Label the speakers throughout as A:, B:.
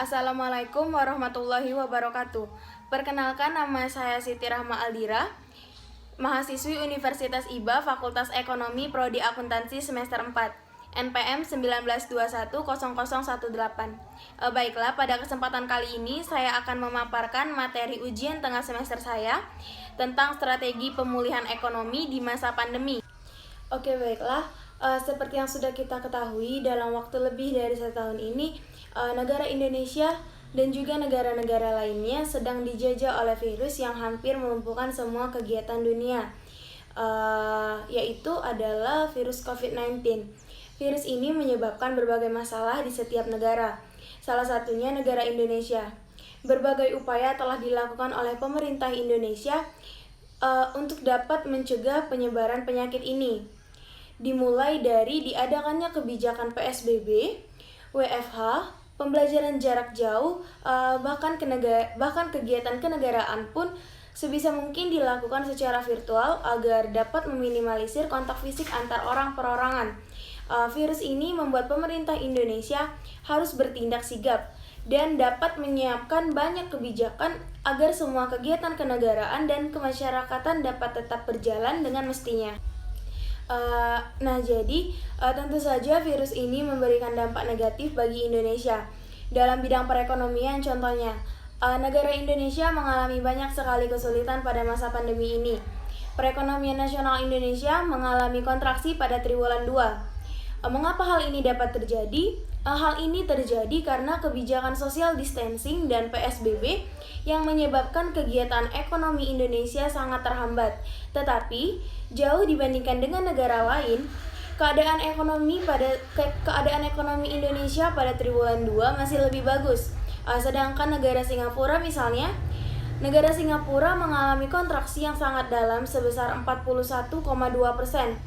A: Assalamualaikum warahmatullahi wabarakatuh. Perkenalkan, nama saya Siti Rahma Aldira, mahasiswi Universitas IBA Fakultas Ekonomi Prodi Akuntansi semester 4, NPM 19210018. Baiklah, pada kesempatan kali ini saya akan memaparkan materi ujian tengah semester saya tentang strategi pemulihan ekonomi di masa pandemi. Oke, baiklah. Seperti yang sudah kita ketahui, dalam waktu lebih dari 1 tahun ini, negara Indonesia dan juga negara-negara lainnya sedang dijajah oleh virus yang hampir melumpuhkan semua kegiatan dunia, yaitu adalah virus COVID-19. Virus ini menyebabkan berbagai masalah di setiap negara, salah satunya negara Indonesia. Berbagai upaya telah dilakukan oleh pemerintah Indonesia untuk dapat mencegah penyebaran penyakit ini. Dimulai dari diadakannya kebijakan PSBB, WFH, pembelajaran jarak jauh, bahkan kegiatan kenegaraan pun sebisa mungkin dilakukan secara virtual agar dapat meminimalisir kontak fisik antar orang perorangan. Virus ini membuat pemerintah Indonesia harus bertindak sigap dan dapat menyiapkan banyak kebijakan agar semua kegiatan kenegaraan dan kemasyarakatan dapat tetap berjalan dengan mestinya. Jadi tentu saja virus ini memberikan dampak negatif bagi Indonesia. Dalam bidang perekonomian contohnya, negara Indonesia mengalami banyak sekali kesulitan pada masa pandemi ini. Perekonomian nasional Indonesia mengalami kontraksi pada triwulan 2. Mengapa hal ini dapat terjadi? Hal ini terjadi karena kebijakan social distancing dan PSBB yang menyebabkan kegiatan ekonomi Indonesia sangat terhambat. Tetapi, jauh dibandingkan dengan negara lain, keadaan ekonomi Indonesia pada triwulan 2 masih lebih bagus. Sedangkan negara Singapura misalnya, negara Singapura mengalami kontraksi yang sangat dalam sebesar 41,2%.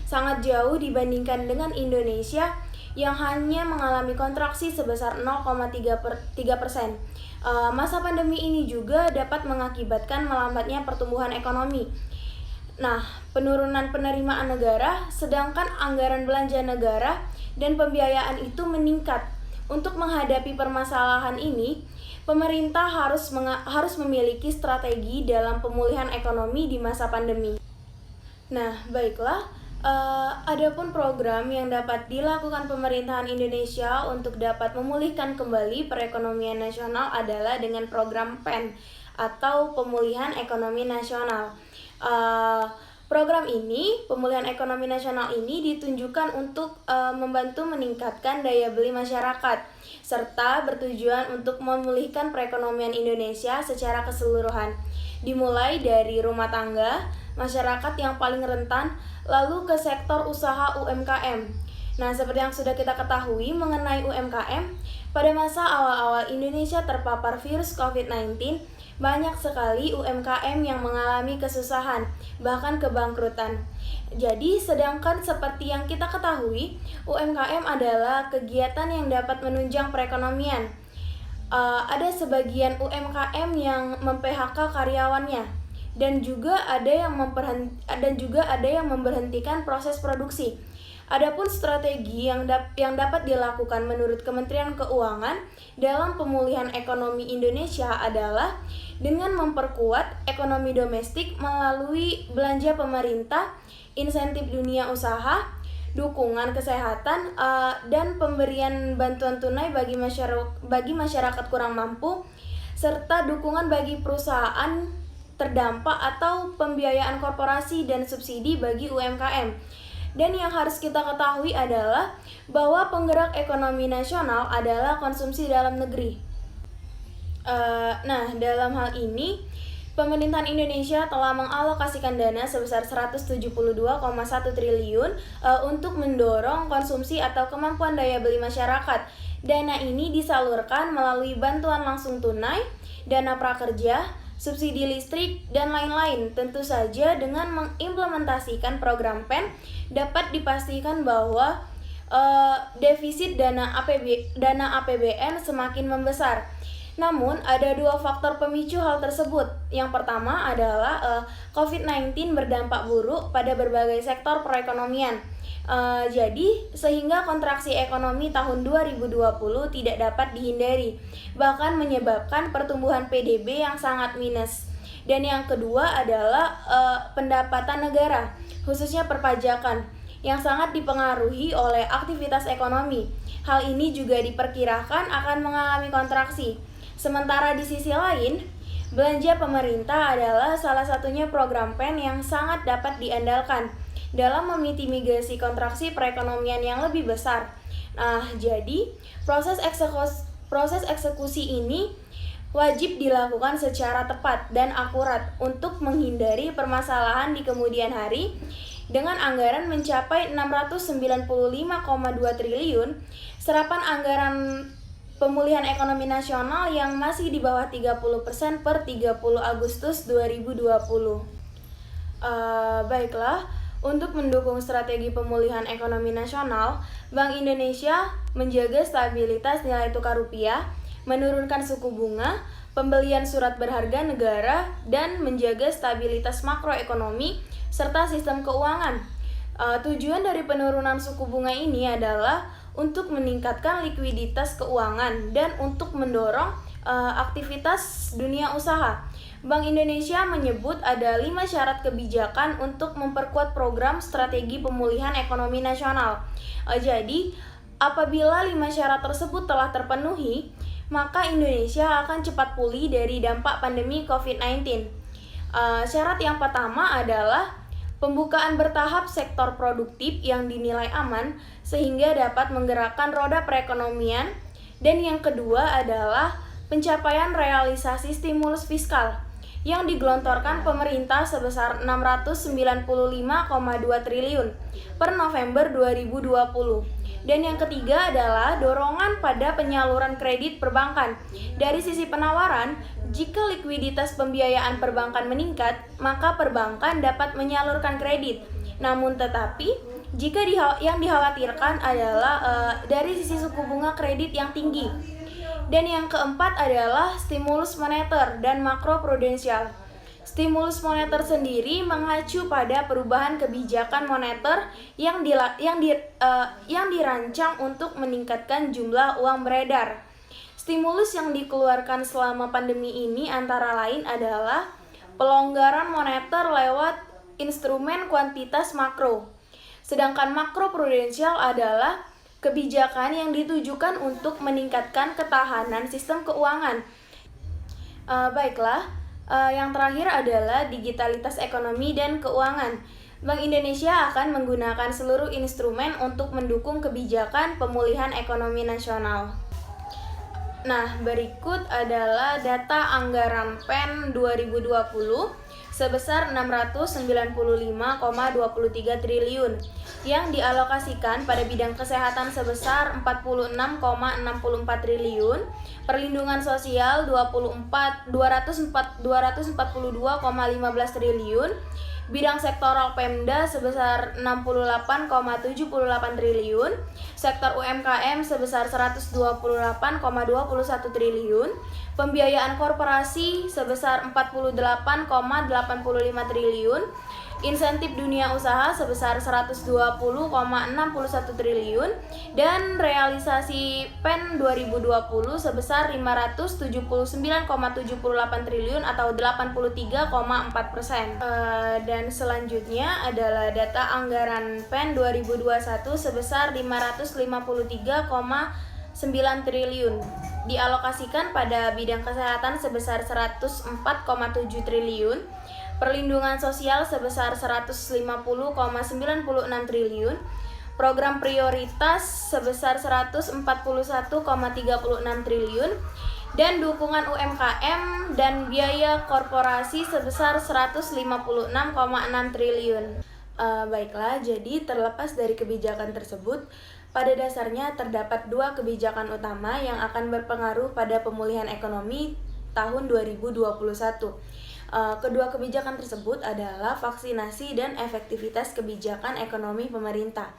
A: Sangat jauh dibandingkan dengan Indonesia yang hanya mengalami kontraksi sebesar 0,3%. Masa pandemi ini juga dapat mengakibatkan melambatnya pertumbuhan ekonomi. Penurunan penerimaan negara, sedangkan anggaran belanja negara dan pembiayaan itu meningkat. Untuk menghadapi permasalahan ini, pemerintah harus memiliki strategi dalam pemulihan ekonomi di masa pandemi. Baiklah. Adapun program yang dapat dilakukan pemerintahan Indonesia untuk dapat memulihkan kembali perekonomian nasional adalah dengan program PEN atau Pemulihan Ekonomi Nasional. Program ini, pemulihan ekonomi nasional ini ditunjukkan untuk membantu meningkatkan daya beli masyarakat serta bertujuan untuk memulihkan perekonomian Indonesia secara keseluruhan. Dimulai dari rumah tangga, masyarakat yang paling rentan, lalu ke sektor usaha UMKM. Seperti yang sudah kita ketahui mengenai UMKM, pada masa awal-awal Indonesia terpapar virus COVID-19, banyak sekali UMKM yang mengalami kesusahan, bahkan kebangkrutan. Jadi, sedangkan seperti yang kita ketahui, UMKM adalah kegiatan yang dapat menunjang perekonomian. Ada sebagian UMKM yang mem-PHK karyawannya, dan juga ada yang memberhentikan proses produksi. Adapun strategi yang dapat dilakukan menurut Kementerian Keuangan dalam pemulihan ekonomi Indonesia adalah dengan memperkuat ekonomi domestik melalui belanja pemerintah, insentif dunia usaha, dukungan kesehatan, dan pemberian bantuan tunai bagi masyarakat kurang mampu, serta dukungan bagi perusahaan terdampak atau pembiayaan korporasi dan subsidi bagi UMKM. Dan yang harus kita ketahui adalah bahwa penggerak ekonomi nasional adalah konsumsi dalam negeri. Dalam hal ini, pemerintahan Indonesia telah mengalokasikan dana sebesar 172,1 triliun untuk mendorong konsumsi atau kemampuan daya beli masyarakat. Dana ini disalurkan melalui bantuan langsung tunai, dana prakerja, subsidi listrik, dan lain-lain. Tentu saja dengan mengimplementasikan program PEN dapat dipastikan bahwa defisit dana APBN semakin membesar. Namun, ada dua faktor pemicu hal tersebut. Yang pertama adalah COVID-19 berdampak buruk pada berbagai sektor perekonomian. Jadi, sehingga kontraksi ekonomi tahun 2020 tidak dapat dihindari, bahkan menyebabkan pertumbuhan PDB yang sangat minus. Dan yang kedua adalah pendapatan negara, khususnya perpajakan, yang sangat dipengaruhi oleh aktivitas ekonomi. Hal ini juga diperkirakan akan mengalami kontraksi. Sementara di sisi lain, belanja pemerintah adalah salah satunya program PEN yang sangat dapat diandalkan dalam memitigasi kontraksi perekonomian yang lebih besar. Nah, jadi proses eksekusi ini wajib dilakukan secara tepat dan akurat untuk menghindari permasalahan di kemudian hari. Dengan anggaran mencapai 695,2 triliun, serapan anggaran pemulihan ekonomi nasional yang masih di bawah 30% per 30 Agustus 2020. Baiklah, untuk mendukung strategi pemulihan ekonomi nasional, Bank Indonesia menjaga stabilitas nilai tukar rupiah, menurunkan suku bunga, pembelian surat berharga negara, dan menjaga stabilitas makroekonomi serta sistem keuangan. Tujuan dari penurunan suku bunga ini adalah untuk meningkatkan likuiditas keuangan dan untuk mendorong aktivitas dunia usaha. Bank Indonesia menyebut ada 5 syarat kebijakan untuk memperkuat program strategi pemulihan ekonomi nasional. Jadi, apabila 5 syarat tersebut telah terpenuhi, maka Indonesia akan cepat pulih dari dampak pandemi COVID-19. Syarat yang pertama adalah pembukaan bertahap sektor produktif yang dinilai aman sehingga dapat menggerakkan roda perekonomian. Dan yang kedua adalah pencapaian realisasi stimulus fiskal yang digelontorkan pemerintah sebesar 695,2 triliun per November 2020. Dan yang ketiga adalah dorongan pada penyaluran kredit perbankan. Dari sisi penawaran, jika likuiditas pembiayaan perbankan meningkat, maka perbankan dapat menyalurkan kredit. Namun tetapi, jika yang dikhawatirkan adalah dari sisi suku bunga kredit yang tinggi. Dan yang keempat adalah stimulus moneter dan makroprudensial. Stimulus moneter sendiri mengacu pada perubahan kebijakan moneter yang dirancang untuk meningkatkan jumlah uang beredar. Stimulus yang dikeluarkan selama pandemi ini antara lain adalah pelonggaran moneter lewat instrumen kuantitas makro. Sedangkan makroprudensial adalah kebijakan yang ditujukan untuk meningkatkan ketahanan sistem keuangan. Yang terakhir adalah digitalitas ekonomi dan keuangan. Bank Indonesia akan menggunakan seluruh instrumen untuk mendukung kebijakan pemulihan ekonomi nasional. Nah, berikut adalah data anggaran PEN 2020 sebesar 695,23 triliun yang dialokasikan pada bidang kesehatan sebesar 46,64 triliun, perlindungan sosial 242,15 triliun, bidang sektoral Pemda sebesar 68,78 triliun, sektor UMKM sebesar 128,21 triliun, pembiayaan korporasi sebesar 48,85 triliun, insentif dunia usaha sebesar 120,61 triliun, dan realisasi PEN 2020 sebesar 579,78 triliun atau 83,4%. Dan selanjutnya adalah data anggaran PEN 2021 sebesar 553,9 triliun. Dialokasikan pada bidang kesehatan sebesar 104,7 triliun, perlindungan sosial sebesar 150,96 triliun, program prioritas sebesar 141,36 triliun, dan dukungan UMKM dan biaya korporasi sebesar 156,6 triliun. Baiklah, jadi terlepas dari kebijakan tersebut, pada dasarnya terdapat dua kebijakan utama yang akan berpengaruh pada pemulihan ekonomi tahun 2021. Kedua kebijakan tersebut adalah vaksinasi dan efektivitas kebijakan ekonomi pemerintah.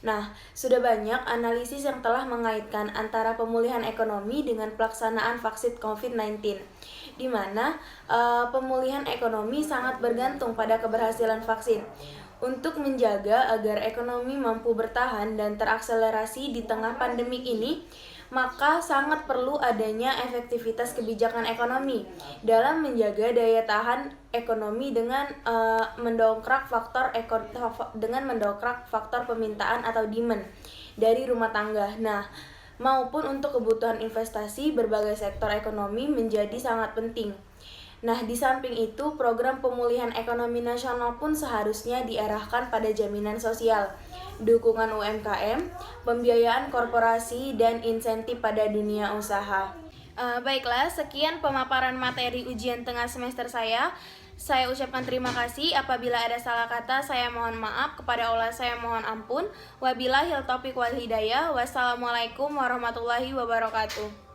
A: Nah, sudah banyak analisis yang telah mengaitkan antara pemulihan ekonomi dengan pelaksanaan vaksin COVID-19, di mana pemulihan ekonomi sangat bergantung pada keberhasilan vaksin. Untuk menjaga agar ekonomi mampu bertahan dan terakselerasi di tengah pandemik ini, maka sangat perlu adanya efektivitas kebijakan ekonomi dalam menjaga daya tahan ekonomi dengan mendongkrak faktor permintaan atau demand dari rumah tangga. Nah, maupun untuk kebutuhan investasi, berbagai sektor ekonomi menjadi sangat penting. Nah, di samping itu, program pemulihan ekonomi nasional pun seharusnya diarahkan pada jaminan sosial, dukungan UMKM, pembiayaan korporasi, dan insentif pada dunia usaha. Baiklah, sekian pemaparan materi ujian tengah semester saya. Saya ucapkan terima kasih. Apabila ada salah kata, saya mohon maaf. Kepada Allah, saya mohon ampun. Wabillahil taufiq wal hidayah. Wassalamualaikum warahmatullahi wabarakatuh.